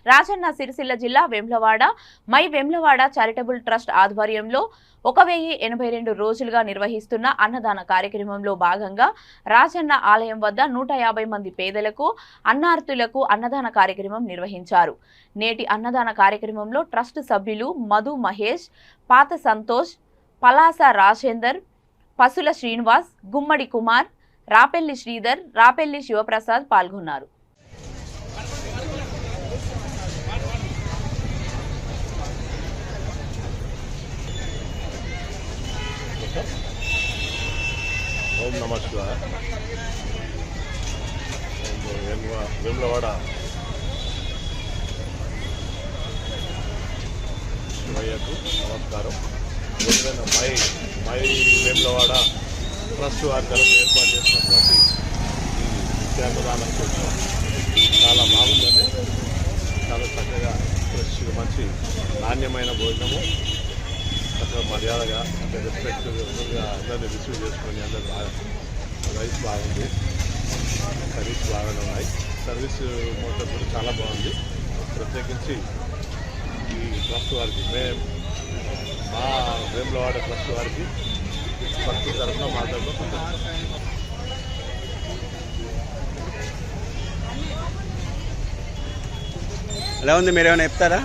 రాజన్న సిరిసిల్ల జిల్లా Vemulawada my Vemulawada charitable trust ఆధ్వర్యంలో 1082 రోజులుగా నిర్వహిస్తున్న అన్నదాన కార్యక్రమంలో భాగంగా రాజన్న ఆలయం వద్ద 150 మంది పేదలకు అన్నార్తులకు అన్నదాన కార్యక్రమం నిర్వహించారు. నేటి అన్నదాన కార్యక్రమంలో ట్రస్ట్ సభ్యులు మధు మహేష్, పాత సంతోష్, పలాస రాజేందర్, పసుల శ్రీనివాస్, గుమ్మడి కుమార్, రాపెల్లి శ్రీధర్, రాపెల్లి శివప్రసాద్ పాల్గొన్నారు. ఓం నమః శివాయ. వేములవాడ శివయ్యకు నమస్కారం. మై వేములవాడ ట్రస్ట్ వారి తరఫున ఏర్పాటు చేసినటువంటి ఈ నిత్యాన్నదానం చాలా బాగుందండి. చాలా చక్కగా ఫ్రెష్గా మంచి నాణ్యమైన భోజనము, చక్కగా మర్యాదగా అంటే రెస్పెక్ట్గా అందరినీ రిసీవ్ చేసుకొని అందరూ రైస్ బాగుంది, సర్వీస్ బాగానే ఉన్నాయి. సర్వీస్ మొత్తం కూడా చాలా బాగుంది. ప్రత్యేకించి ఈ ట్రస్ట్ వారికి మా వేములవాడ ట్రస్ట్ వారికి ట్రస్ట్ తరఫున మా తరఫున ఎలా ఉంది? మీరు ఏమైనా చెప్తారా?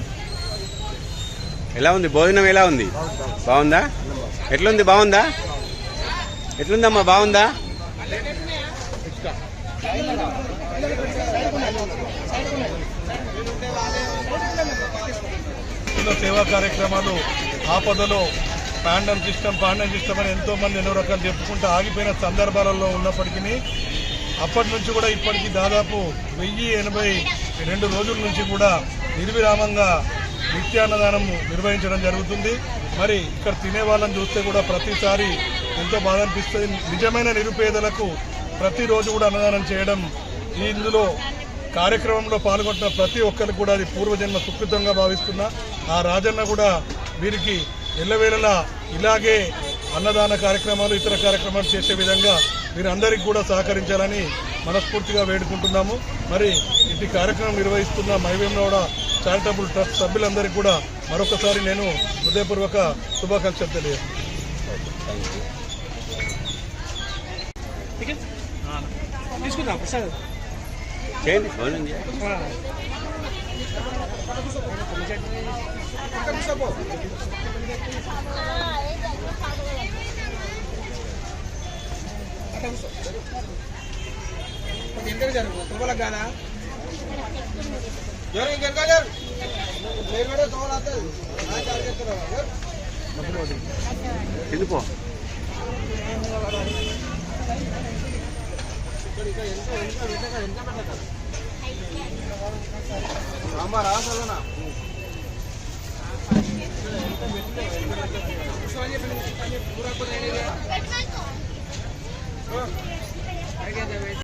ఎలా ఉంది భోజనం? ఎలా ఉంది? బాగుందా? ఎట్లుంది? బాగుందా? ఎట్లుందమ్మా? బాగుందా? సేవా కార్యక్రమాలు, ఆపదలో పాండం సిస్టమ్ అని ఎంతో మంది ఎన్నో రకాలు చెప్పుకుంటూ ఆగిపోయిన సందర్భాలలో ఉన్నప్పటికీ అప్పటి నుంచి కూడా ఇప్పటికీ దాదాపు 1082 రోజుల నుంచి కూడా నిర్విరామంగా నిత్యాన్నదానం నిర్వహించడం జరుగుతుంది. మరి ఇక్కడ తినే వాళ్ళని చూస్తే కూడా ప్రతిసారి ఎంతో బాధ అనిపిస్తుంది. నిజమైన నిరుపేదలకు ప్రతిరోజు కూడా అన్నదానం చేయడం, ఇందులో కార్యక్రమంలో పాల్గొంటున్న ప్రతి ఒక్కరికి కూడా అది పూర్వజన్మ సుకృతంగా భావిస్తున్నా. ఆ రాజన్న కూడా వీరికి ఎల్లవేళలా ఇలాగే అన్నదాన కార్యక్రమాలు, ఇతర కార్యక్రమాలు చేసే విధంగా వీరందరికీ కూడా సహకరించాలని మనస్ఫూర్తిగా వేడుకుంటున్నాము. మరి ఇటు కార్యక్రమం నిర్వహిస్తున్న మై వేములవాడ చారిటబుల్ ట్రస్ట్ సభ్యులందరికీ కూడా మరొకసారి నేను హృదయపూర్వక శుభాకాంక్షలు తెలియజేస్తున్నాను. ఎందుకో